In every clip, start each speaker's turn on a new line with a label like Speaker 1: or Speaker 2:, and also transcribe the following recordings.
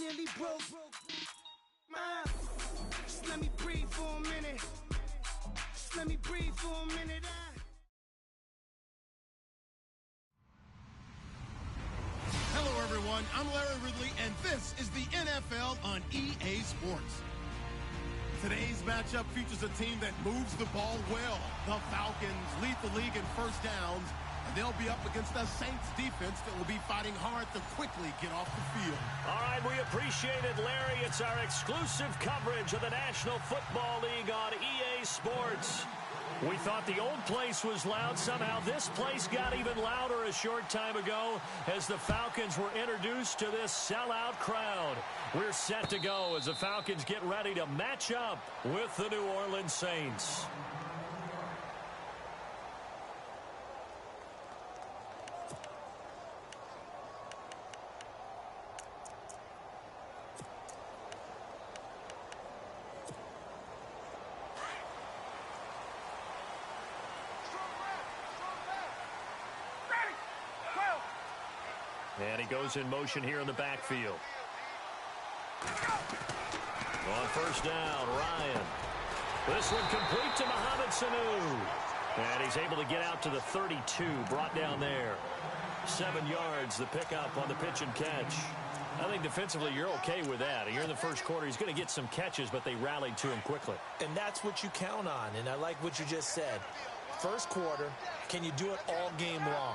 Speaker 1: nearly broke my. Just let me breathe for a minute. Just let me breathe for a minute.
Speaker 2: Hello, everyone. I'm Larry Ridley, and this is the NFL on EA Sports. Today's matchup features a team that moves the ball well. The Falcons lead the league in first downs, and they'll be up against the Saints defense that will be fighting hard to quickly get off the field.
Speaker 3: All right, we appreciate it, Larry. It's our exclusive coverage of the National Football League on EA Sports. We thought the old place was loud. Somehow this place got even louder a short time ago as the Falcons were introduced to this sellout crowd. We're set to go as the Falcons get ready to match up with the New Orleans Saints. And he goes in motion here in the backfield. On first down, Ryan. This one complete to Mohamed Sanu. And he's able to get out to the 32, brought down there. 7 yards, the pickup on the pitch and catch. I think defensively you're okay with that. You're in the first quarter. He's going to get some catches, but they rallied to him quickly.
Speaker 4: And that's what you count on, and I like what you just said. First quarter, can you do it all game long?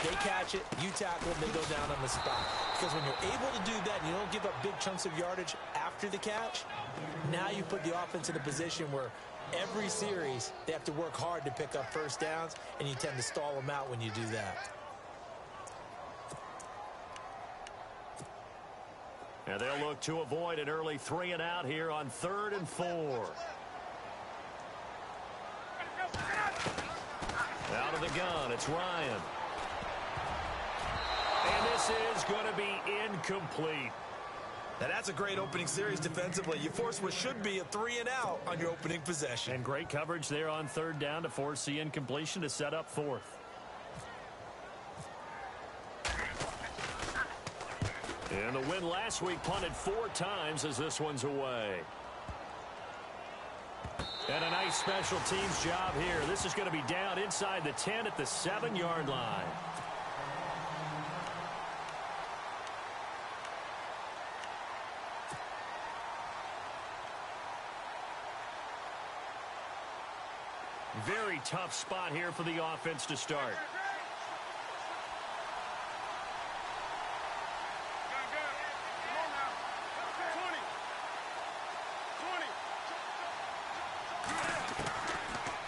Speaker 4: They catch it, you tackle them, they go down on the spot. Because when you're able to do that and you don't give up big chunks of yardage after the catch, now you put the offense in a position where every series they have to work hard to pick up first downs, and you tend to stall them out when you do that.
Speaker 3: And they'll look to avoid an early 3 and out here on 3rd and 4. Out of the gun, it's Ryan. And this is going to be incomplete.
Speaker 4: Now that's a great opening series defensively. You force what should be a 3 and out on your opening possession.
Speaker 3: And great coverage there on 3rd down to force the incompletion to set up 4th. And the win last week punted 4 times as this one's away. And a nice special teams job here. This is going to be down inside the 10 at the 7-yard line. Very tough spot here for the offense to start.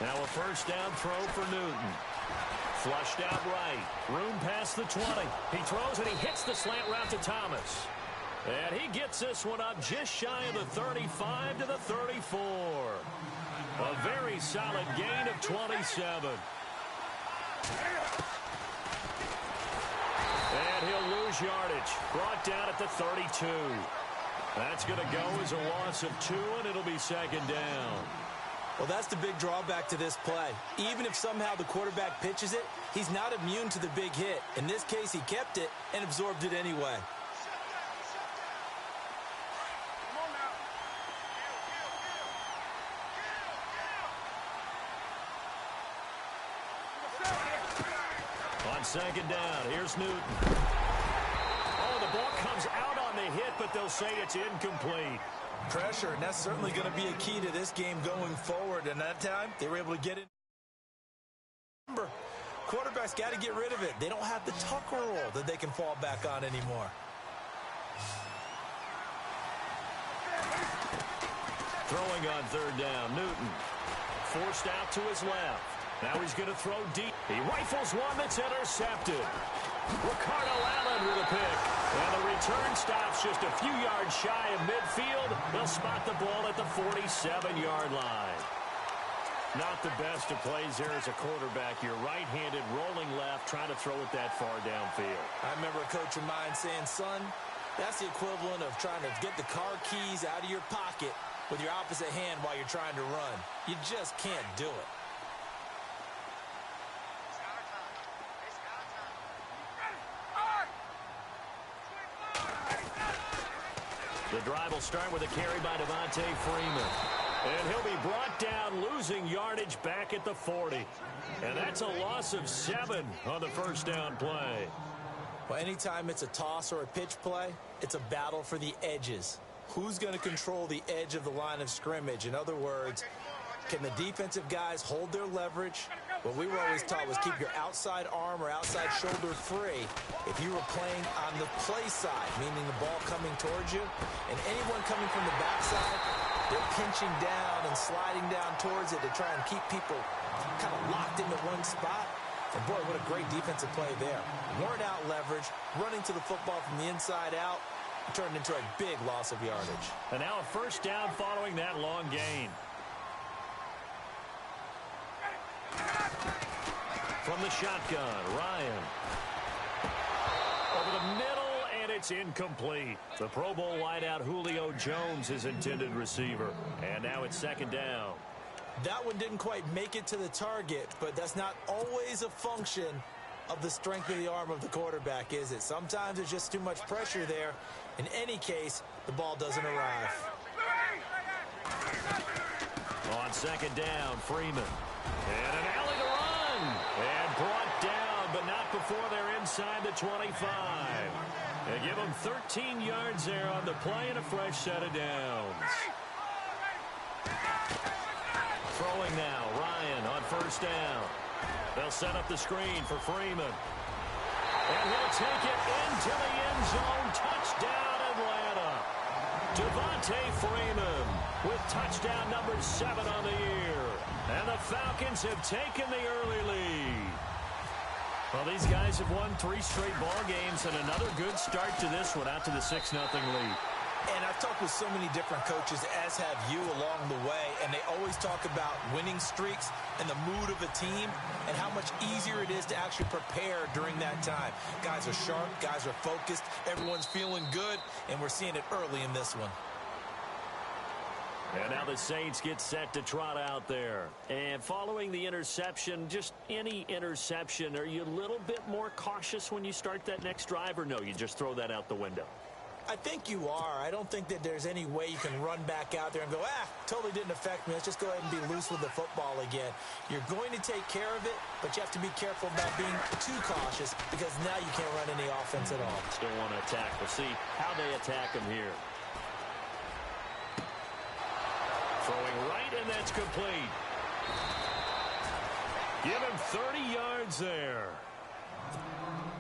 Speaker 3: Now a first down throw for Newton. Flushed out right. Room past the 20. He throws and he hits the slant route to Thomas. And he gets this one up just shy of the 35 to the 34. A very solid gain of 27. And he'll lose yardage. Brought down at the 32. That's going to go as a loss of 2, and it'll be 2nd down.
Speaker 4: Well, that's the big drawback to this play. Even if somehow the quarterback pitches it, he's not immune to the big hit. In this case, he kept it and absorbed it anyway.
Speaker 3: On 2nd down, here's Newton. Oh, the ball comes out on the hit, but they'll say it's incomplete.
Speaker 4: Pressure, and that's certainly going to be a key to this game going forward. And that time, they were able to get it. Remember, quarterbacks got to get rid of it. They don't have the tucker roll that they can fall back on anymore.
Speaker 3: Throwing on 3rd down, Newton. Forced out to his left. Now he's going to throw deep. He rifles one that's intercepted. Ricardo Allen with a pick. And the return stops just a few yards shy of midfield. They'll spot the ball at the 47-yard line. Not the best of plays there as a quarterback. You're right-handed, rolling left, trying to throw it that far downfield.
Speaker 4: I remember a coach of mine saying, son, that's the equivalent of trying to get the car keys out of your pocket with your opposite hand while you're trying to run. You just can't do it.
Speaker 3: The drive will start with a carry by Devontae Freeman. And he'll be brought down, losing yardage back at the 40. And that's a loss of 7 on the first down play.
Speaker 4: Well, anytime it's a toss or a pitch play, it's a battle for the edges. Who's going to control the edge of the line of scrimmage? In other words, can the defensive guys hold their leverage? What we were always taught was keep your outside arm or outside shoulder free if you were playing on the play side, meaning the ball coming towards you, and anyone coming from the backside, they're pinching down and sliding down towards it to try and keep people kind of locked into one spot. And boy, what a great defensive play there. Worn out leverage, running to the football from the inside out, turned into a big loss of yardage.
Speaker 3: And now a first down following that long gain. From the shotgun, Ryan. Over the middle, and it's incomplete. The Pro Bowl wideout Julio Jones, his intended receiver. And now it's second down.
Speaker 4: That one didn't quite make it to the target, but that's not always a function of the strength of the arm of the quarterback, is it? Sometimes there's just too much pressure there. In any case, the ball doesn't arrive.
Speaker 3: On second down, Freeman. And an alley to run. And brought down, but not before they're inside the 25. They give them 13 yards there on the play and a fresh set of downs. Throwing now, Ryan on first down. They'll set up the screen for Freeman. And he'll take it into the end zone. Touchdown, Atlanta. Devontae Freeman with touchdown number 7 on the year. And the Falcons have taken the early lead. Well, these guys have won 3 straight ball games and another good start to this one out to the 6-0 lead.
Speaker 4: And I've talked with so many different coaches, as have you, along the way, and they always talk about winning streaks and the mood of a team and how much easier it is to actually prepare during that time. Guys are sharp, guys are focused, everyone's feeling good, and we're seeing it early in this one.
Speaker 3: And now the Saints get set to trot out there. And following the interception, just any interception, are you a little bit more cautious when you start that next drive, or no, you just throw that out the window?
Speaker 4: I think you are. I don't think that there's any way you can run back out there and go, totally didn't affect me. Let's just go ahead and be loose with the football again. You're going to take care of it, but you have to be careful about being too cautious because now you can't run any offense at all.
Speaker 3: Still want to attack. We'll see how they attack him here. Throwing right, and that's complete. Give him 30 yards there.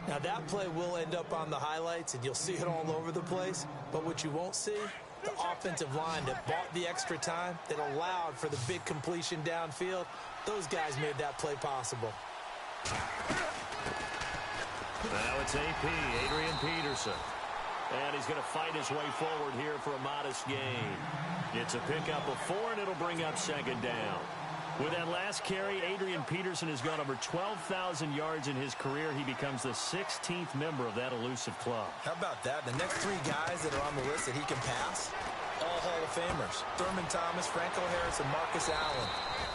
Speaker 4: Now, that play will end up on the highlights, and you'll see it all over the place. But what you won't see, the offensive line that bought the extra time, that allowed for the big completion downfield, those guys made that play possible.
Speaker 3: Now it's AP, Adrian Peterson. And he's going to fight his way forward here for a modest gain. It's a pickup of 4, and it'll bring up second down. With that last carry, Adrian Peterson has gone over 12,000 yards in his career. He becomes the 16th member of that elusive club.
Speaker 4: How about that? The next 3 guys that are on the list that he can pass, all Hall of Famers. Thurman Thomas, Franco Harris, and Marcus Allen.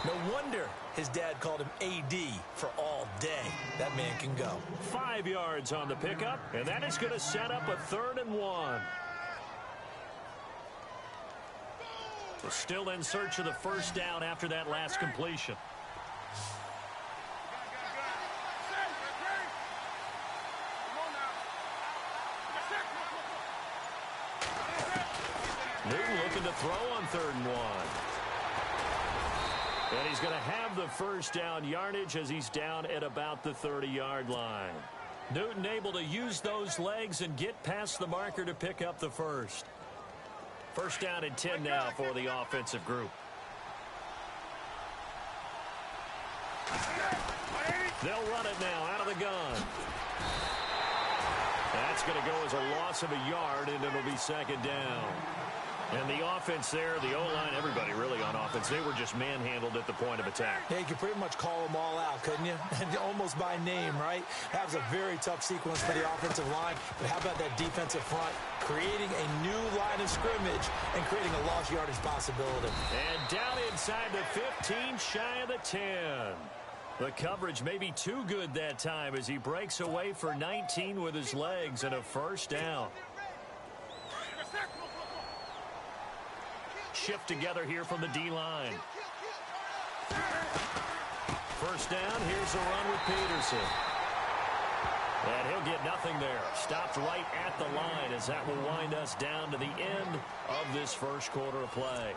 Speaker 4: No wonder his dad called him AD for all day. That man can go.
Speaker 3: 5 yards on the pickup, and that is going to set up a 3rd and 1. Still in search of the first down after that last completion. Newton looking to throw on 3rd and 1. And he's going to have the first down yardage as he's down at about the 30-yard line. Newton able to use those legs and get past the marker to pick up the first. First down and 10 now for the offensive group. They'll run it now out of the gun. That's going to go as a loss of a yard, and it'll be second down. And the offense there, the O-line, everybody really on offense, they were just manhandled at the point of attack.
Speaker 4: Yeah, you could pretty much call them all out, couldn't you? Almost by name, right? That was a very tough sequence for the offensive line. But how about that defensive front? Creating a new line of scrimmage and creating a lost yardage possibility.
Speaker 3: And down inside the 15, shy of the 10. The coverage may be too good that time as he breaks away for 19 with his legs and a first down. shift together here from the D-line. First down, here's a run with Peterson. And he'll get nothing there. Stopped right at the line as that will wind us down to the end of this first quarter of play.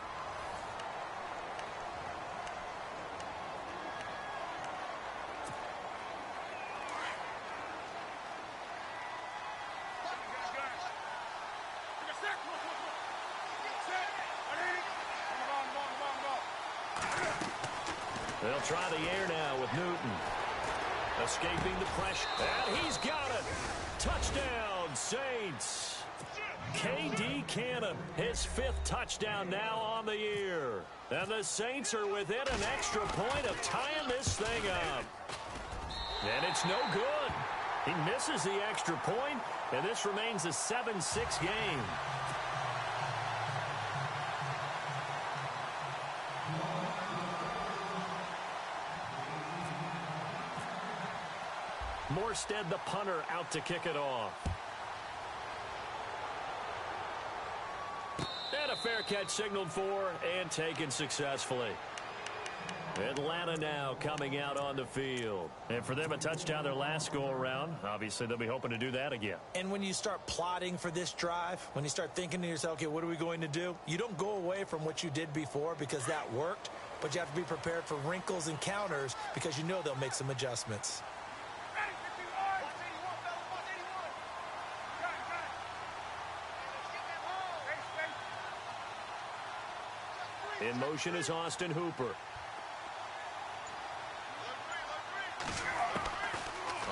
Speaker 3: They'll try the air now with Newton. Escaping the pressure. And he's got it. Touchdown, Saints. K.D. Cannon, his 5th touchdown now on the year. And the Saints are within an extra point of tying this thing up. And it's no good. He misses the extra point, and this remains a 7-6 game. Morstead, the punter, out to kick it off. And a fair catch signaled for and taken successfully. Atlanta now coming out on the field. And for them, a touchdown their last go-around. Obviously, they'll be hoping to do that again.
Speaker 4: And when you start plotting for this drive, when you start thinking to yourself, okay, what are we going to do? You don't go away from what you did before because that worked, but you have to be prepared for wrinkles and counters because you know they'll make some adjustments.
Speaker 3: In motion is Austin Hooper.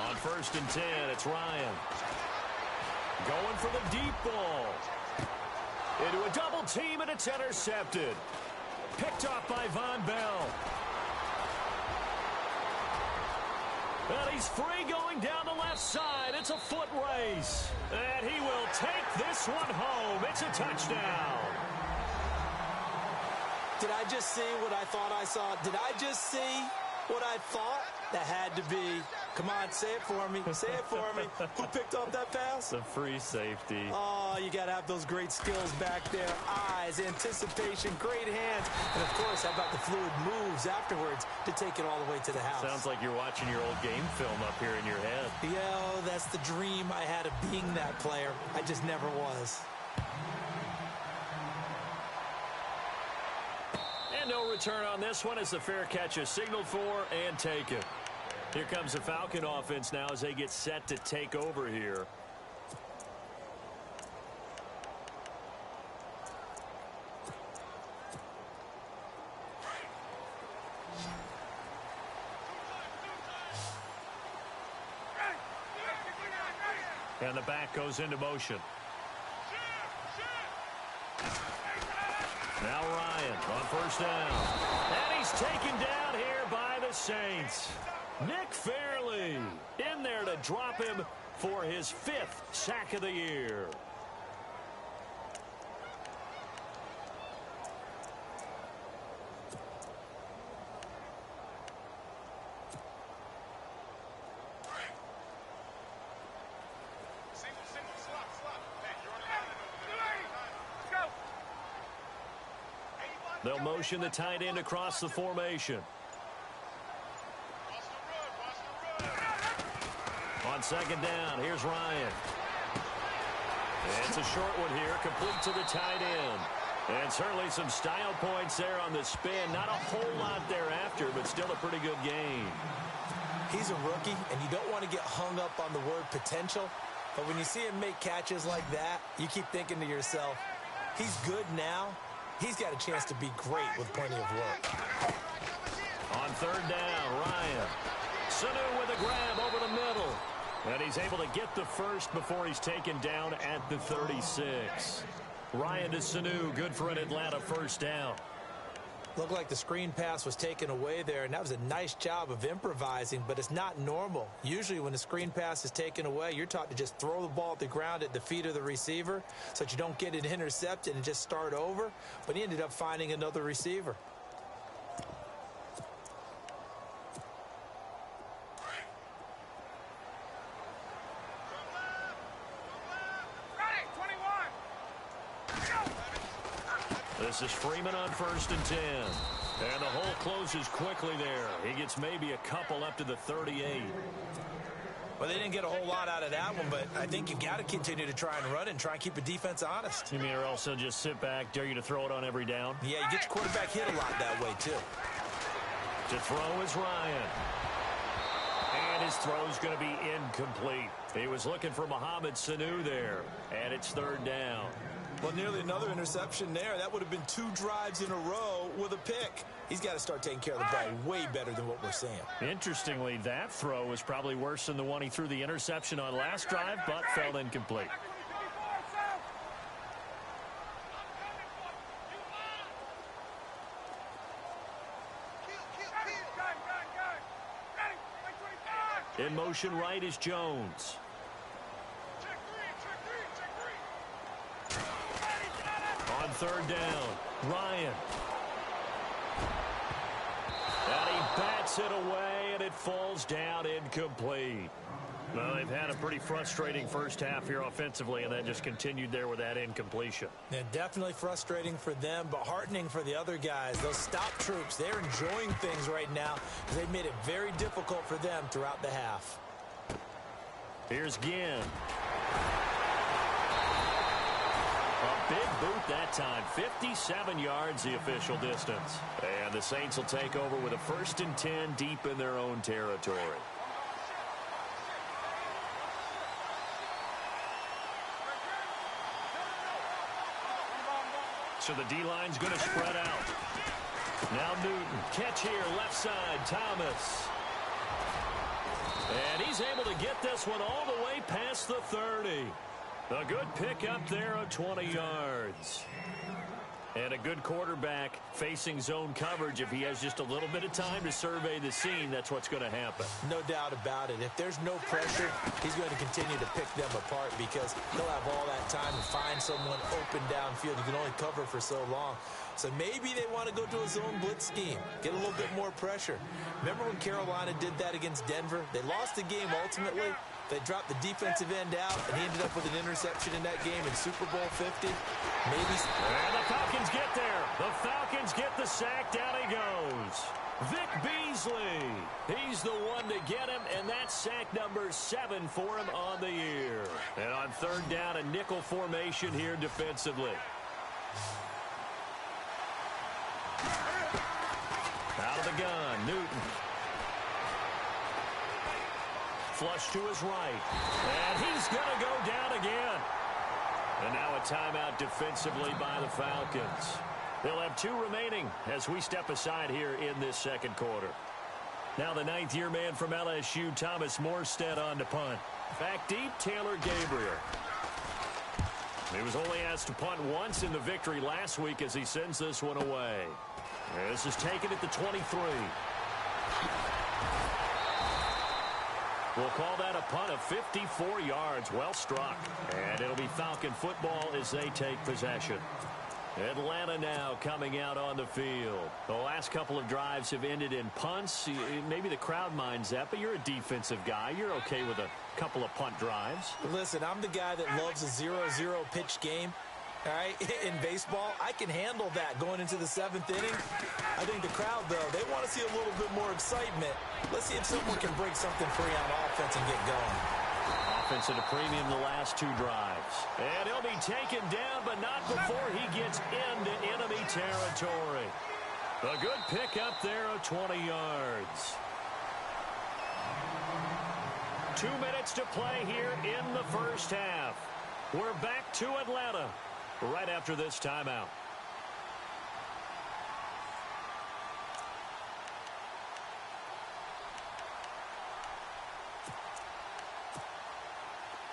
Speaker 3: On 1st and 10, it's Ryan. Going for the deep ball. Into a double team, and it's intercepted. Picked off by Von Bell. And he's free going down the left side. It's a foot race. And he will take this one home. It's a touchdown.
Speaker 4: Did I just see what I thought I saw? Did I just see what I thought? That had to be. Come on, say it for me. Say it for me. Who picked off that pass?
Speaker 3: The free safety.
Speaker 4: Oh, you got to have those great skills back there. Eyes, anticipation, great hands. And, of course, how about the fluid moves afterwards to take it all the way to the house?
Speaker 3: Sounds like you're watching your old game film up here in your head.
Speaker 4: Yeah, that's the dream I had of being that player. I just never was.
Speaker 3: And no return on this one as the fair catch is signaled for and taken. Here comes the Falcon offense now as they get set to take over here. And the back goes into motion. Now Ryan on 1st down. And he's taken down here by the Saints. Nick Fairley in there to drop him for his 5th sack of the year. They'll motion the tight end across the formation. On 2nd down, here's Ryan. It's a short one here, complete to the tight end. And certainly some style points there on the spin. Not a whole lot thereafter, but still a pretty good game.
Speaker 4: He's a rookie, and you don't want to get hung up on the word potential. But when you see him make catches like that, you keep thinking to yourself, he's good now. He's got a chance to be great with plenty of work.
Speaker 3: On 3rd down, Ryan. Sanu with a grab over the middle. And he's able to get the first before he's taken down at the 36. Ryan to Sanu, good for an Atlanta 1st down.
Speaker 4: Looked like the screen pass was taken away there, and that was a nice job of improvising, but it's not normal. Usually when the screen pass is taken away, you're taught to just throw the ball at the ground at the feet of the receiver so that you don't get it intercepted and just start over, but he ended up finding another receiver.
Speaker 3: This is Freeman on 1st and 10. And the hole closes quickly there. He gets maybe a couple up to the 38.
Speaker 4: Well, they didn't get a whole lot out of that one, but I think you've got to continue to try and run and try and keep the defense honest.
Speaker 3: You mean or else they'll just sit back, dare you to throw it on every down?
Speaker 4: Yeah, you get your quarterback hit a lot that way, too.
Speaker 3: To throw is Ryan. And his throw's going to be incomplete. He was looking for Mohamed Sanu there. And it's 3rd down.
Speaker 4: Well, nearly another interception there. That would have been 2 drives in a row with a pick. He's got to start taking care of the ball way better than what we're seeing.
Speaker 3: Interestingly, that throw was probably worse than the one he threw the interception on last drive, but fell incomplete. In motion right is Jones. On 3rd down, Ryan. And he bats it away, and it falls down incomplete. Well, they've had a pretty frustrating first half here offensively, and that just continued there with that incompletion.
Speaker 4: Yeah, definitely frustrating for them, but heartening for the other guys. Those stop troops, they're enjoying things right now because they've made it very difficult for them throughout the half.
Speaker 3: Here's Ginn. A big boot that time. 57 yards the official distance. And the Saints will take over with a 1st and 10 deep in their own territory. So the D-line's going to spread out. Now Newton. Catch here, left side, Thomas. And he's able to get this one all the way past the 30. A good pick up there of 20 yards. And a good quarterback facing zone coverage. If he has just a little bit of time to survey the scene, that's what's going to happen.
Speaker 4: No doubt about it. If there's no pressure, he's going to continue to pick them apart because he'll have all that time to find someone open downfield. You can only cover for so long. So maybe they want to go to a zone blitz scheme, get a little bit more pressure. Remember when Carolina did that against Denver? They lost the game ultimately. They dropped the defensive end out, and he ended up with an interception in that game in Super Bowl 50. Maybe.
Speaker 3: And the Falcons get there. The Falcons get the sack. Down he goes. Vic Beasley. He's the one to get him, and that's sack number 7 for him on the year. And on 3rd down, a nickel formation here defensively. Out of the gun, Newton. Flush to his right. And he's going to go down again. And now a timeout defensively by the Falcons. They'll have 2 remaining as we step aside here in this 2nd quarter. Now the 9th-year man from LSU, Thomas Morstead, on to punt. Back deep, Taylor Gabriel. He was only asked to punt once in the victory last week as he sends this one away. This is taken at the 23. We'll call that a punt of 54 yards. Well struck. And it'll be Falcon football as they take possession. Atlanta now coming out on the field. The last couple of drives have ended in punts. Maybe the crowd minds that, but you're a defensive guy. You're okay with a couple of punt drives.
Speaker 4: Listen, I'm the guy that loves a 0-0 pitch game. All right, in baseball, I can handle that going into the 7th inning. I think the crowd, though, they want to see a little bit more excitement. Let's see if someone can break something free on offense and get going.
Speaker 3: Offense at a premium the last 2 drives. And he'll be taken down, but not before he gets into enemy territory. A good pick up there of 20 yards. 2 minutes to play here in the first half. We're back to Atlanta right after this timeout.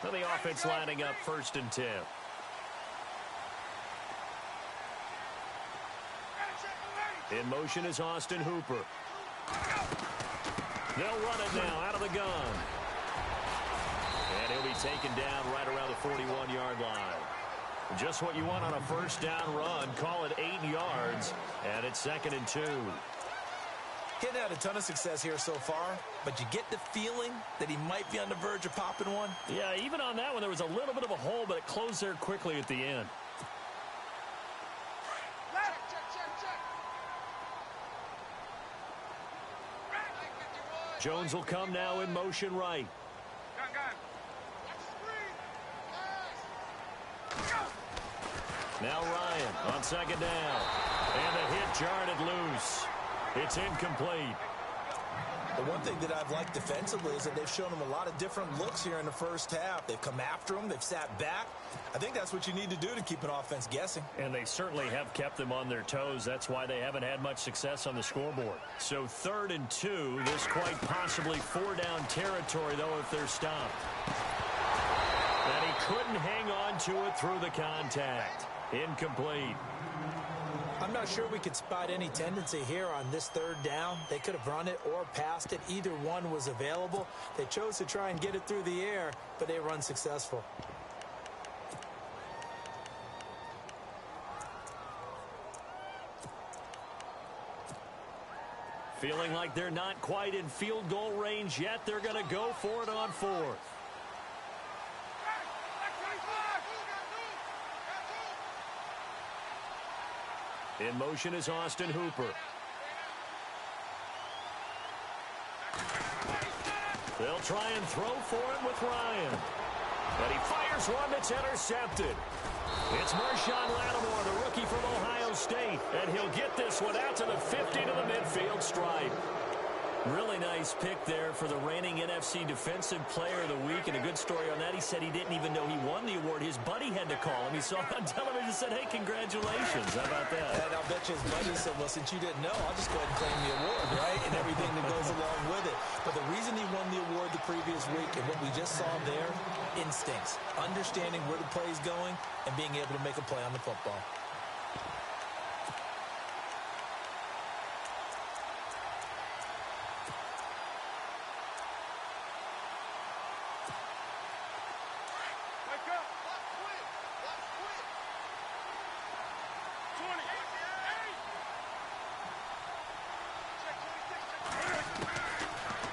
Speaker 3: So the offense lining up 1st and 10. In motion is Austin Hooper. They'll run it now out of the gun. And he'll be taken down right around the 41-yard line. Just what you want on a 1st down run. Call it 8 yards. And it's 2nd and 2.
Speaker 4: Getting had a ton of success here so far, but you get the feeling that he might be on the verge of popping one.
Speaker 3: Yeah, even on that one, there was a little bit of a hole, but it closed there quickly at the end. Jones will come now in motion right. Now Ryan on second down. And the hit jarred it loose. It's incomplete.
Speaker 4: The one thing that I've liked defensively is that they've shown him a lot of different looks here in the first half. They've come after him. They've sat back. I think that's what you need to do to keep an offense guessing.
Speaker 3: And they certainly have kept them on their toes. That's why they haven't had much success on the scoreboard. So 3rd and 2. This quite possibly 4-down territory, though, if they're stopped. And he couldn't hang on to it through the contact. Incomplete.
Speaker 4: I'm not sure we could spot any tendency here on this 3rd down. They could have run it or passed it. Either one was available. They chose to try and get it through the air, but they were unsuccessful.
Speaker 3: Feeling like they're not quite in field goal range yet. They're going to go for it on 4th. In motion is Austin Hooper. They'll try and throw for it with Ryan. And he fires one that's intercepted. It's Marshawn Lattimore, the rookie from Ohio State. And he'll get this one out to the 50 to the midfield stripe. Really nice pick there for the reigning NFC Defensive Player of the Week. And a good story on that. He said he didn't even know he won the award. His buddy had to call him. He saw it on television and said, hey, congratulations. How about that?
Speaker 4: And I'll bet you his buddy said, well, since you didn't know, I'll just go ahead and claim the award, right? And everything that goes along with it. But the reason he won the award the previous week and what we just saw there, instincts, understanding where the play is going and being able to make a play on the football.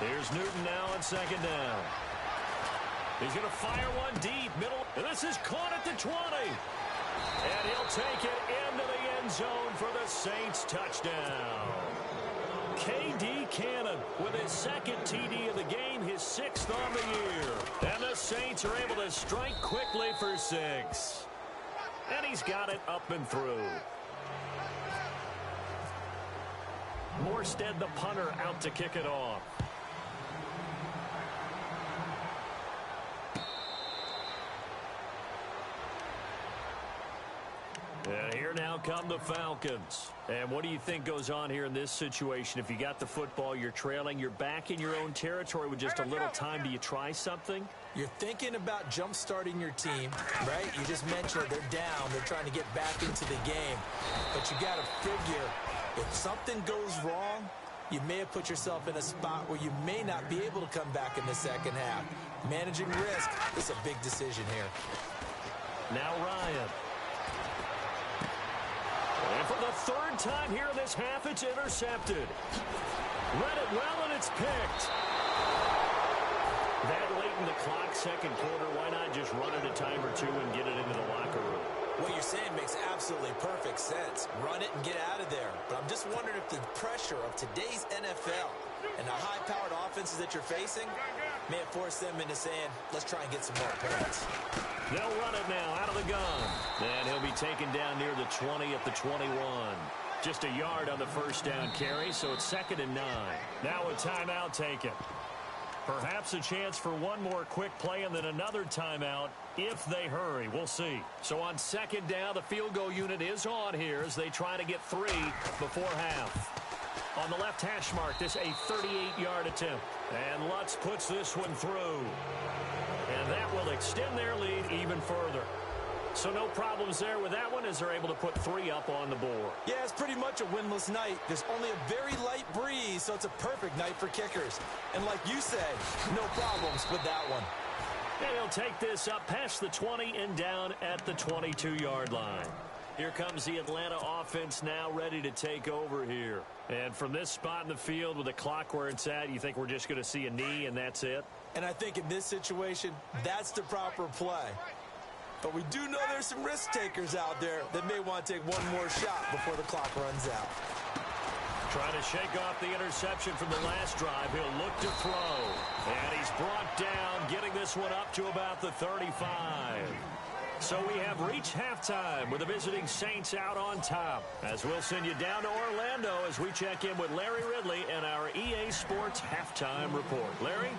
Speaker 3: Here's Newton now on second down. He's going to fire one deep, middle. And this is caught at the 20. And he'll take it into the end zone for the Saints touchdown. K.D. Cannon with his 2nd TD of the game, his 6th on the year. And the Saints are able to strike quickly for 6. And he's got it up and through. Morstead, the punter, out to kick it off. And here now come the Falcons. And what do you think goes on here in this situation? If you got the football, you're trailing, you're back in your own territory with just a little time. Do you try something?
Speaker 4: You're thinking about jump-starting your team, right? You just mentioned they're down. They're trying to get back into the game. But you got to figure, if something goes wrong, you may have put yourself in a spot where you may not be able to come back in the second half. Managing risk is a big decision here.
Speaker 3: Now Ryan. And for the 3rd time here in this half, it's intercepted. Read it well, and it's picked. That late in the clock, second quarter, why not just run it a time or two and get it into the locker room?
Speaker 4: What you're saying makes absolutely perfect sense. Run it and get out of there. But I'm just wondering if the pressure of today's NFL and the high-powered offenses that you're facing may have forced them into saying, let's try and get some more points.
Speaker 3: They'll run it now out of the gun. And he'll be taken down near the 20 at the 21. Just a yard on the first down carry, so it's 2nd and 9. Now a timeout taken. Perhaps a chance for one more quick play and then another timeout if they hurry. We'll see. So on 2nd down, the field goal unit is on here as they try to get 3 before half. On the left hash mark, this a 38-yard attempt. And Lutz puts this one through. And that will extend their lead even further. So no problems there with that one as they're able to put 3 up on the board.
Speaker 4: Yeah, it's pretty much a winless night. There's only a very light breeze, so it's a perfect night for kickers. And like you said, no problems with that one.
Speaker 3: And he'll take this up past the 20 and down at the 22-yard line. Here comes the Atlanta offense now ready to take over here. And from this spot in the field with the clock where it's at, you think we're just going to see a knee and that's it?
Speaker 4: And I think in this situation, that's the proper play. But we do know there's some risk takers out there that may want to take one more shot before the clock runs out.
Speaker 3: Trying to shake off the interception from the last drive. He'll look to throw. And he's brought down, getting this one up to about the 35. So we have reached halftime with the visiting Saints out on top. As we'll send you down to Orlando as we check in with Larry Ridley and our EA Sports Halftime Report. Larry?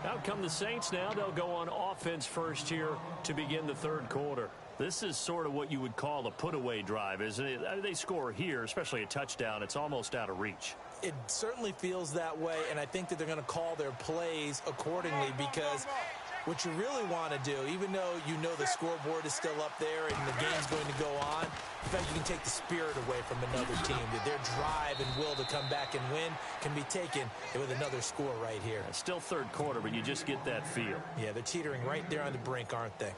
Speaker 3: Out come the Saints now. They'll go on offense first here to begin the third quarter. This is sort of what you would call a put-away drive, isn't it? I mean, they score here, especially a touchdown. It's almost out of reach.
Speaker 4: It certainly feels that way, and I think that they're going to call their plays accordingly because what you really want to do, even though you know the scoreboard is still up there and the game's going to go on, in fact, you can take the spirit away from another team. Their drive and will to come back and win can be taken with another score right here.
Speaker 3: It's still third quarter, but you just get that feel.
Speaker 4: Yeah, they're teetering right there on the brink, aren't they?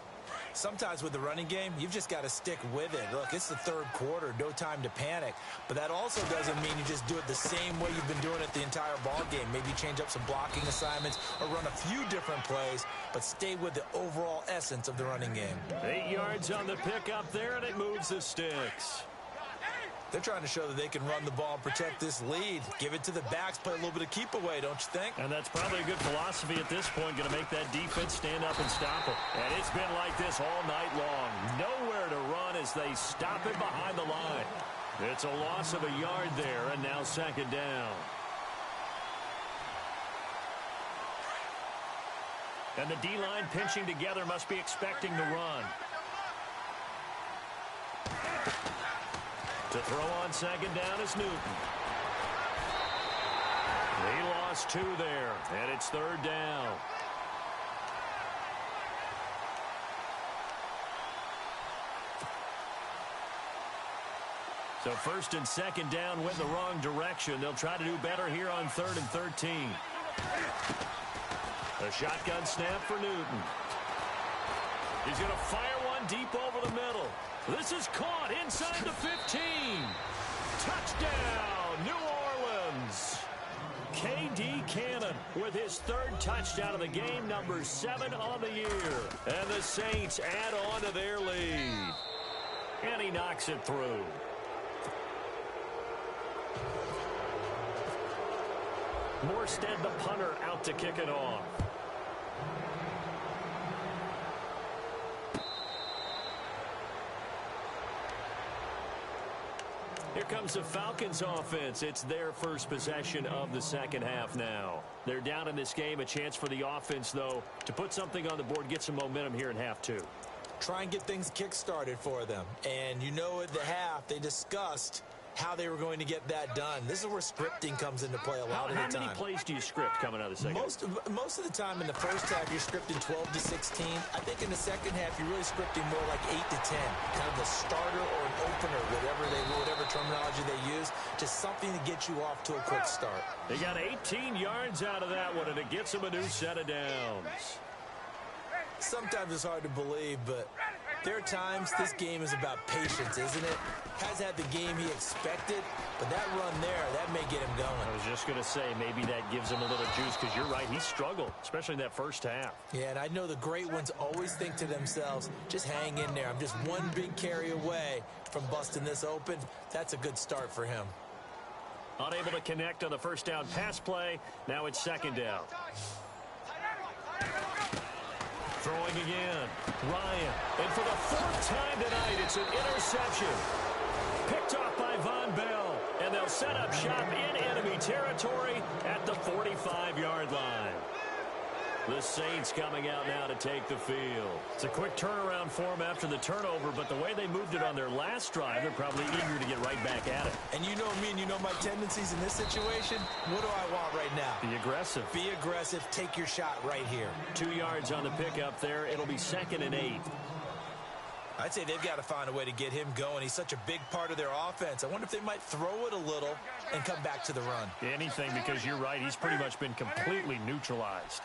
Speaker 4: Sometimes with the running game, you've just got to stick with it. Look, it's the third quarter, no time to panic. But that also doesn't mean you just do it the same way you've been doing it the entire ball game. Maybe change up some blocking assignments or run a few different plays, but stay with the overall essence of the running game.
Speaker 3: 8 yards on the pickup there, and it moves the sticks.
Speaker 4: They're trying to show that they can run the ball and protect this lead. Give it to the backs, play a little bit of keep away, don't you think?
Speaker 3: And that's probably a good philosophy at this point, going to make that defense stand up and stop it. And it's been like this all night long. Nowhere to run as they stop it behind the line. It's a loss of a yard there, and now second down. And the D-line pinching together must be expecting to run. To throw on second down is Newton. He lost 2 there, and it's third down. So first and second down went the wrong direction. They'll try to do better here on 3rd and 13. A shotgun snap for Newton. He's going to fire one deep over the middle. This is caught inside the 15. Touchdown, New Orleans. K.D. Cannon with his 3rd touchdown of the game, number 7 on the year. And the Saints add on to their lead. And he knocks it through. Morstead, the punter, out to kick it off. Here comes the Falcons offense. It's their first possession of the second half now. They're down in this game. A chance for the offense, though, to put something on the board, get some momentum here in half 2.
Speaker 4: Try and get things kick-started for them. And you know at the half, they discussed how they were going to get that done. This is where scripting comes into play a lot of the time.
Speaker 3: How many plays do you script coming out of the second?
Speaker 4: Most of the time in the first half, you're scripting 12 to 16. I think in the second half, you're really scripting more like 8 to 10. Kind of the starter or an opener, whatever terminology they use, just something to get you off to a quick start.
Speaker 3: They got 18 yards out of that one, and it gets them a new set of downs.
Speaker 4: Sometimes it's hard to believe, but there are times this game is about patience, isn't it? Has had the game he expected, but that run there, that may get him going.
Speaker 3: I was just going to say, maybe that gives him a little juice, because you're right, he struggled, especially in that first half.
Speaker 4: Yeah, and I know the great ones always think to themselves, just hang in there. I'm just one big carry away from busting this open. That's a good start for him.
Speaker 3: Unable to connect on the first down pass play. Now it's second down. Throwing again. Ryan. And for the 4th time tonight, it's an interception. Picked off by Von Bell. And they'll set up shop in enemy territory at the 45-yard line. The Saints coming out now to take the field. It's a quick turnaround for them after the turnover, but the way they moved it on their last drive, they're probably eager to get right back at it.
Speaker 4: And you know me and you know my tendencies in this situation. What do I want right now?
Speaker 3: Be aggressive.
Speaker 4: Be aggressive. Take your shot right here.
Speaker 3: 2 yards on the pickup there. It'll be 2nd and 8.
Speaker 4: I'd say they've got to find a way to get him going. He's such a big part of their offense. I wonder if they might throw it a little and come back to the run.
Speaker 3: Anything, because you're right. He's pretty much been completely neutralized.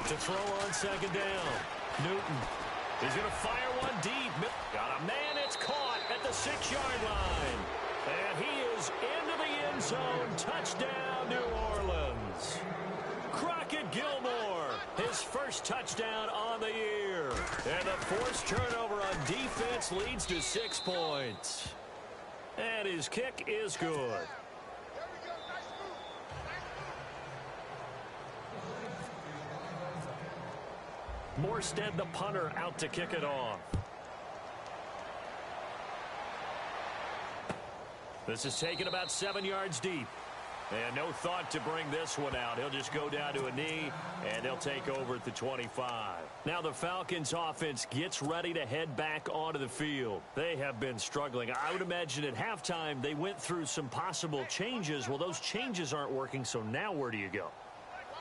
Speaker 3: To throw on second down. Newton is going to fire one deep. Got a man. It's caught at the 6-yard line. And he is into the end zone. Touchdown, New Orleans. Crockett Gilmore, his first touchdown on the year. And the forced turnover on defense leads to 6 points. And his kick is good. Morstead, the punter, out to kick it off. This is taken about 7 yards deep. And no thought to bring this one out. He'll just go down to a knee, and they'll take over at the 25. Now the Falcons offense gets ready to head back onto the field. They have been struggling. I would imagine at halftime they went through some possible changes. Well, those changes aren't working, so now where do you go?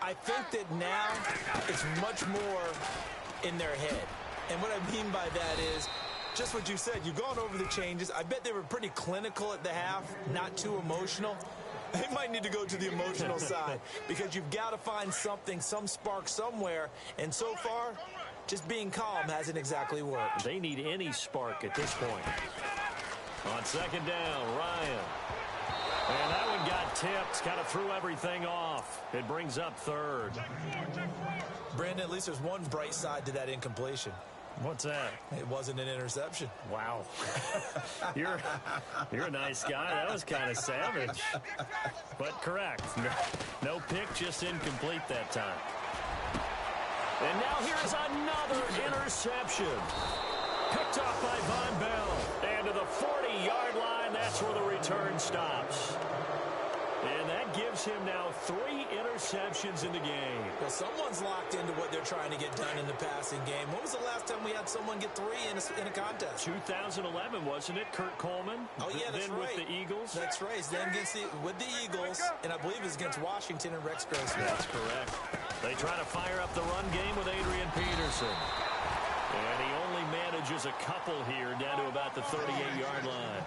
Speaker 4: I think that now it's much more in their head. And what I mean by that is just what you said. You've gone over the changes. I bet they were pretty clinical at the half, not too emotional. They might need to go to the emotional side because you've got to find something, some spark somewhere. And so far, just being calm hasn't exactly worked.
Speaker 3: They need any spark at this point. On second down, Ryan. And that one got tipped, kind of threw everything off. It brings up third.
Speaker 4: Brandon, at least there's one bright side to that incompletion.
Speaker 3: What's that?
Speaker 4: It wasn't an interception.
Speaker 3: Wow. You're a nice guy. That was kind of savage. But correct. No pick, just incomplete that time. And now here's another interception. Picked off by Von Bell. And to the 40-yard line, that's where the return stops. And that gives him now 3 interceptions in the game.
Speaker 4: Well, someone's locked into what they're trying to get done in the passing game. When was the last time we had someone get 3 in a contest?
Speaker 3: 2011, wasn't it? Kurt Coleman?
Speaker 4: Oh, yeah, that's
Speaker 3: then
Speaker 4: right.
Speaker 3: With the Eagles?
Speaker 4: That's right. Then with the Eagles, and I believe it's against Washington and Rex Grossman.
Speaker 3: That's correct. They try to fire up the run game with Adrian Peterson. And he only manages a couple here down to about the 38-yard line.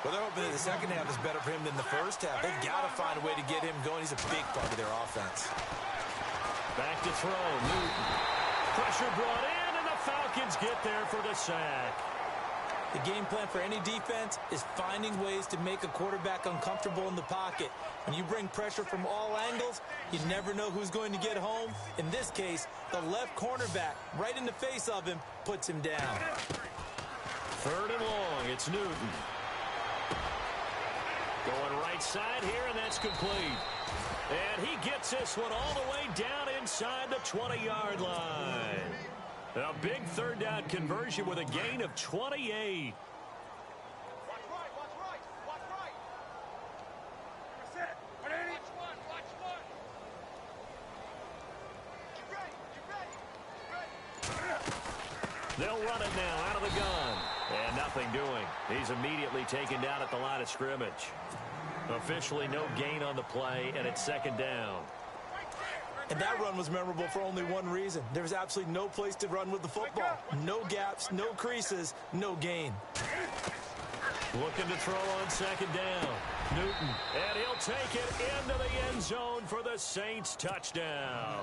Speaker 4: Well, they're hoping that the second half is better for him than the first half. They've got to find a way to get him going. He's a big part of their offense.
Speaker 3: Back to throw. Newton. Pressure brought in, and the Falcons get there for the sack.
Speaker 4: The game plan for any defense is finding ways to make a quarterback uncomfortable in the pocket. When you bring pressure from all angles, you never know who's going to get home. In this case, the left cornerback, right in the face of him, puts him down.
Speaker 3: Third and long. It's Newton. Going right side here, and that's complete. And he gets this one all the way down inside the 20-yard line. A big third down conversion with a gain of 28.
Speaker 1: Watch right. That's it. Watch one. Get ready.
Speaker 3: They'll run it now out of the gun. And nothing doing. He's immediately taken down at the line of scrimmage. Officially no gain on the play, and it's second down.
Speaker 4: And that run was memorable for only one reason. There was absolutely no place to run with the football. No gaps, no creases, no gain.
Speaker 3: Looking to throw on second down. Newton. And he'll take it into the end zone for the Saints touchdown.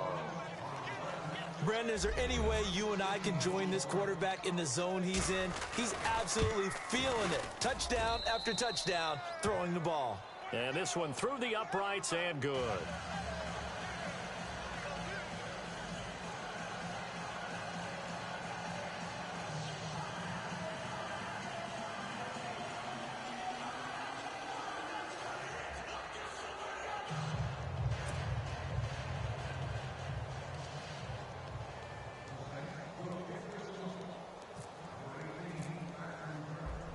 Speaker 4: Brandon, is there any way you and I can join this quarterback in the zone he's in? He's absolutely feeling it. Touchdown after touchdown, throwing the ball.
Speaker 3: And this one through the uprights and good.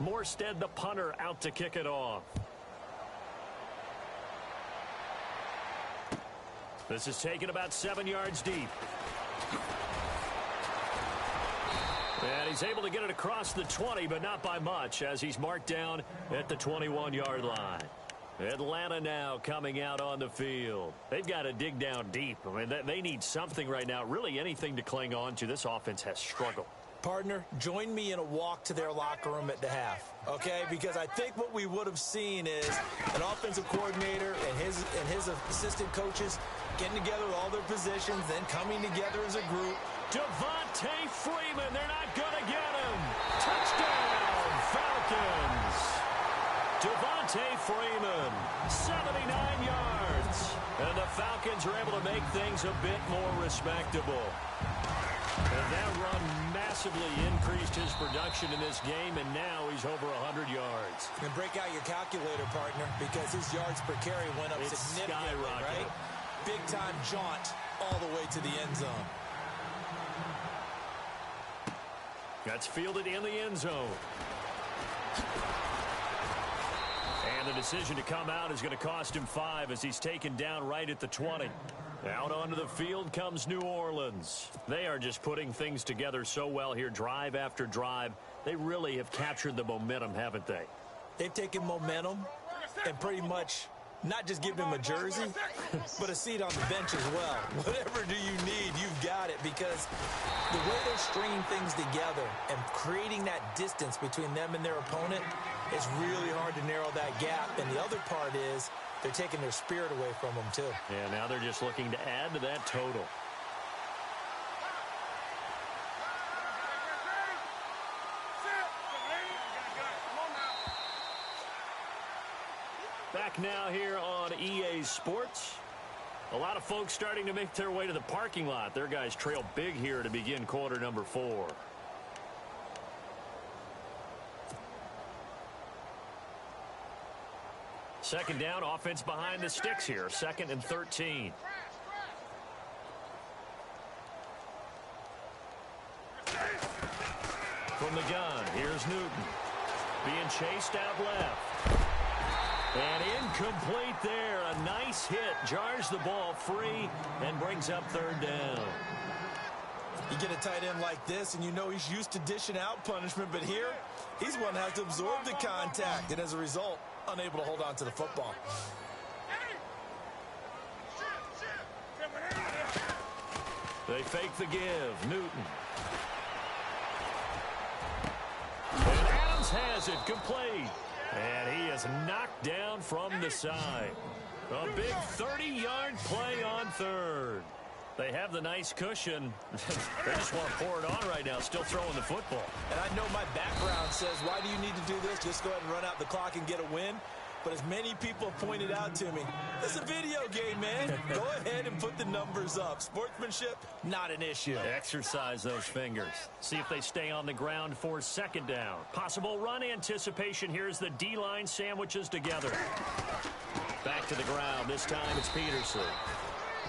Speaker 3: Morstead, the punter, out to kick it off. This is taken about 7 yards deep. And he's able to get it across the 20, but not by much, as he's marked down at the 21-yard line. Atlanta now coming out on the field. They've got to dig down deep. I mean, they need something right now, really anything to cling on to. This offense has struggled.
Speaker 4: Partner, join me in a walk to their locker room at the half, okay? Because I think what we would have seen is an offensive coordinator and his assistant coaches getting together with all their positions, then coming together as a group.
Speaker 3: Devontae Freeman, they're not going to get him. Touchdown, Falcons. Devontae Freeman, 79 yards. And the Falcons are able to make things a bit more respectable. And that run massively increased his production in this game, and now he's over 100 yards.
Speaker 4: And break out your calculator, partner, because his yards per carry went up significantly, right? Big-time jaunt all the way to the end zone.
Speaker 3: That's fielded in the end zone. And the decision to come out is going to cost him 5 as he's taken down right at the 20. Out onto the field comes New Orleans. They are just putting things together so well here, drive after drive. They really have captured the momentum, haven't they?
Speaker 4: They've taken momentum and pretty much not just given him a jersey, but a seat on the bench as well. Whatever do you need, you've got it, because the way they're stringing things together and creating that distance between them and their opponent, it's really hard to narrow that gap. And the other part is they're taking their spirit away from them, too.
Speaker 3: Yeah, now they're just looking to add to that total. Back now here on EA Sports. A lot of folks starting to make their way to the parking lot. Their guys trail big here to begin quarter number 4. Second down, offense behind the sticks here. 2nd and 13. From the gun, here's Newton. Being chased out left. And incomplete there. A nice hit. Jars the ball free and brings up 3rd down.
Speaker 4: You get a tight end like this, and you know he's used to dishing out punishment, but here, he's one that has to absorb the contact, and as a result, unable to hold on to the football.
Speaker 3: They fake the give. Newton. And Adams has it complete. And he is knocked down from the side. A big 30-yard play on 3rd. They have the nice cushion. They just want to pour it on right now, still throwing the football.
Speaker 4: And I know my background says, why do you need to do this? Just go ahead and run out the clock and get a win. But as many people have pointed out to me, this is a video game, man. Go ahead and put the numbers up. Sportsmanship, not an issue.
Speaker 3: Exercise those fingers. See if they stay on the ground for 2nd down. Possible run anticipation. Here's the D-line sandwiches together. Back to the ground. This time it's Peterson.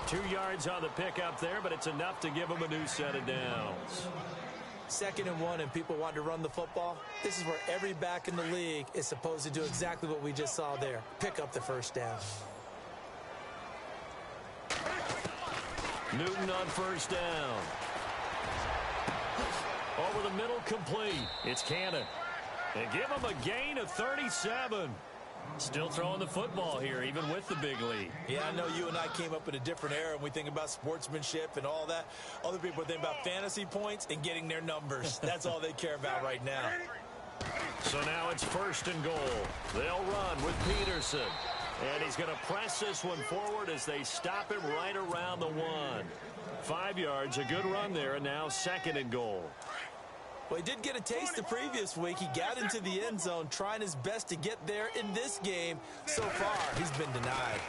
Speaker 3: 2 yards on the pickup there, but it's enough to give him a new set of downs.
Speaker 4: 2nd and 1, and people want to run the football. This is where every back in the league is supposed to do exactly what we just saw there. Pick up the 1st down.
Speaker 3: Newton on 1st down. Over the middle, complete. It's Cannon. They give him a gain of 37. Still throwing the football here, even with the big lead.
Speaker 4: Yeah, I know you and I came up in a different era, and we think about sportsmanship and all that. Other people think about fantasy points and getting their numbers. That's all they care about right now.
Speaker 3: So now it's 1st and goal. They'll run with Peterson. And he's going to press this one forward as they stop him right around the 1. 5 yards, a good run there, and now 2nd and goal.
Speaker 4: Well, he did get a taste the previous week. He got into the end zone, trying his best to get there in this game. So far, he's been denied.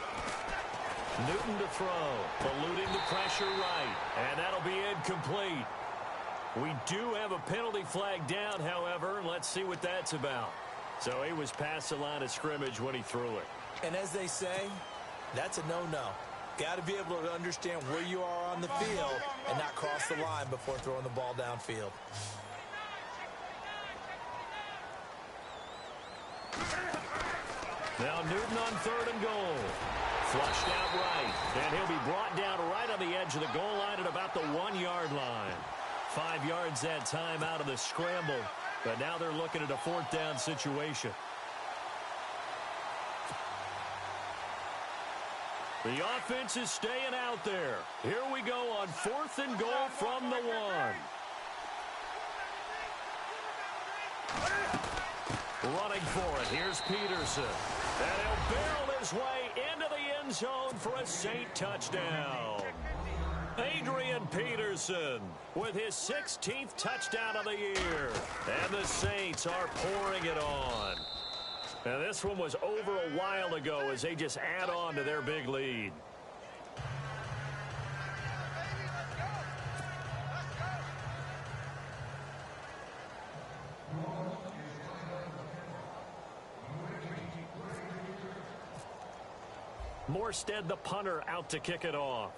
Speaker 3: Newton to throw, eluding the pressure right, and that'll be incomplete. We do have a penalty flag down, however, and let's see what that's about. So he was past the line of scrimmage when he threw it.
Speaker 4: And as they say, that's a no-no. Got to be able to understand where you are on the field and not cross the line before throwing the ball downfield.
Speaker 3: Now Newton on 3rd and goal. Flushed out right. And he'll be brought down right on the edge of the goal line at about the 1-yard line. 5 yards that time out of the scramble. But now they're looking at a 4th down situation. The offense is staying out there. Here we go on 4th and goal from the 1. Running for it. Here's Peterson. And he'll barrel his way into the end zone for a Saint touchdown. Adrian Peterson with his 16th touchdown of the year. And the Saints are pouring it on. Now, this one was over a while ago as they just add on to their big lead. Morstead, the punter, out to kick it off.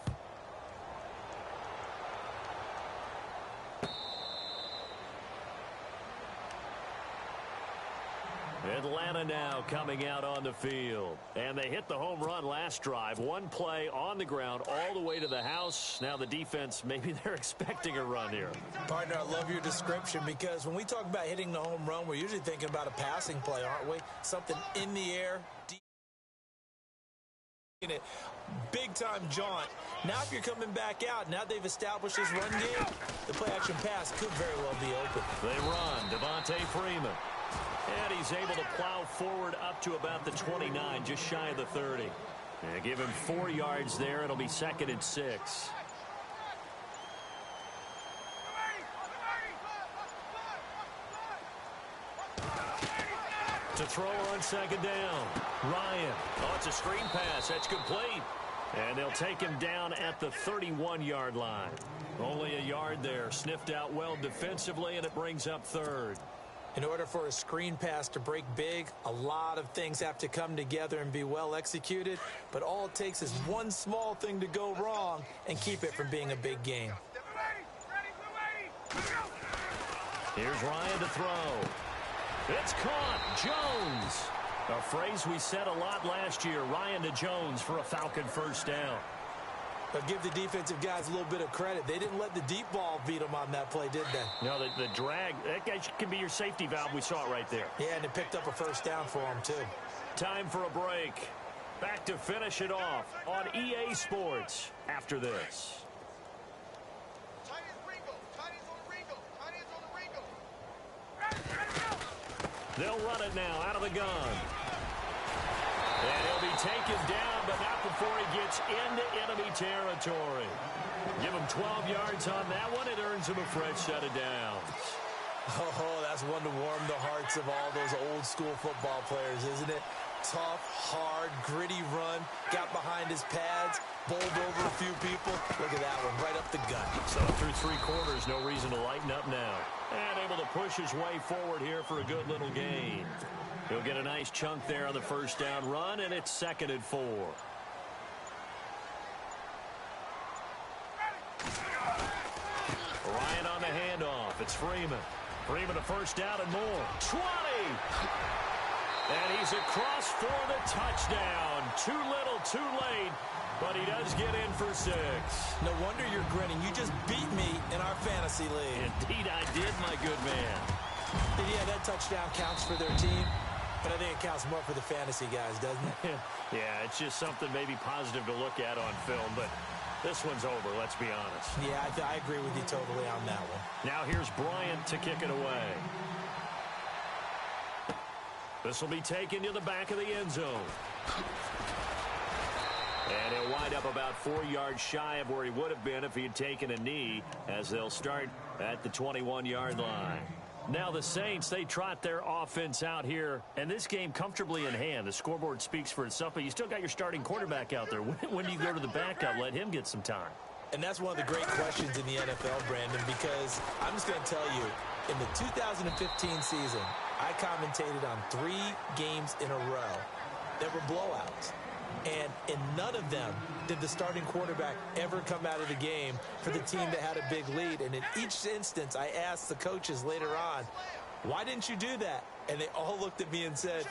Speaker 3: Atlanta now coming out on the field. And they hit the home run last drive. One play on the ground all the way to the house. Now the defense, maybe they're expecting a run here.
Speaker 4: Partner, I love your description because when we talk about hitting the home run, we're usually thinking about a passing play, aren't we? Something in the air, deep. Big-time jaunt. Now if you're coming back out, now they've established this run game, the play-action pass could very well be open.
Speaker 3: They run. Devontae Freeman. And he's able to plow forward up to about the 29, just shy of the 30. And give him 4 yards there. It'll be 2nd and 6. To throw on 2nd down. Ryan. Oh, it's a screen pass. That's complete. And they'll take him down at the 31-yard line. Only a yard there. Sniffed out well defensively, and it brings up 3rd.
Speaker 4: In order for a screen pass to break big, a lot of things have to come together and be well executed. But all it takes is one small thing to go wrong and keep it from being a big game.
Speaker 3: Here's Ryan to throw. It's caught. Jones. A phrase we said a lot last year. Ryan to Jones for a Falcon first down.
Speaker 4: But give the defensive guys a little bit of credit. They didn't let the deep ball beat them on that play, did they?
Speaker 3: No, the drag, that guy can be your safety valve. We saw it right there.
Speaker 4: Yeah, and it picked up a first down for them, too.
Speaker 3: Time for a break. Back to finish it off on EA Sports after this. They'll run it now out of the gun. And he'll be taken down, but not before he gets into enemy territory. Give him 12 yards on that one. It earns him a fresh set of downs.
Speaker 4: Oh, that's one to warm the hearts of all those old school football players, isn't it? Tough, hard, gritty run. Got behind his pads, bowled over a few people. Look at that one, right up the gut.
Speaker 3: So through 3 quarters, no reason to lighten up now. And able to push his way forward here for a good little gain. He'll get a nice chunk there on the first down run, and it's 2nd and 4. Ryan on the handoff. It's Freeman. Freeman a first down and more. 20! And he's across for the touchdown. Too little, too late, but he does get in for 6.
Speaker 4: No wonder you're grinning. You just beat me in our fantasy league.
Speaker 3: Indeed I did, my good man.
Speaker 4: Yeah, that touchdown counts for their team. But I think it counts more for the fantasy guys, doesn't it?
Speaker 3: Yeah, it's just something maybe positive to look at on film, but this one's over, let's be honest.
Speaker 4: Yeah, I agree with you totally on that one.
Speaker 3: Now here's Bryant to kick it away. This will be taken to the back of the end zone. And he'll wind up about 4 yards shy of where he would have been if he had taken a knee, as they'll start at the 21-yard line. Now the Saints, they trot their offense out here, and this game comfortably in hand. The scoreboard speaks for itself, but you still got your starting quarterback out there. When do you go to the backup? Let him get some time.
Speaker 4: And that's one of the great questions in the NFL, Brandon, because I'm just going to tell you, in the 2015 season, I commentated on 3 games in a row that were blowouts. And in none of them did the starting quarterback ever come out of the game for the team that had a big lead. And in each instance, I asked the coaches later on, why didn't you do that? And they all looked at me and said,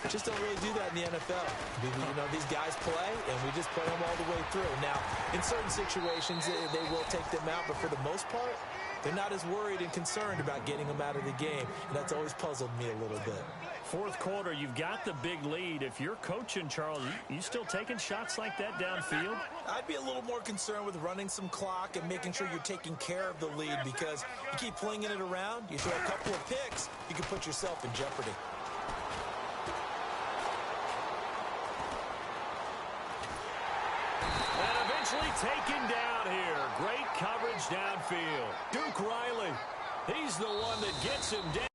Speaker 4: just don't really do that in the NFL. You know, these guys play, and we just play them all the way through. Now, in certain situations, they will take them out, but for the most part, they're not as worried and concerned about getting them out of the game. And that's always puzzled me a little bit.
Speaker 3: 4th quarter, you've got the big lead. If you're coaching, Charles, you still taking shots like that downfield?
Speaker 4: I'd be a little more concerned with running some clock and making sure you're taking care of the lead, because you keep flinging it around, you throw a couple of picks, you can put yourself in jeopardy.
Speaker 3: And eventually taken down here. Great coverage downfield. Duke Riley, he's the one that gets him down.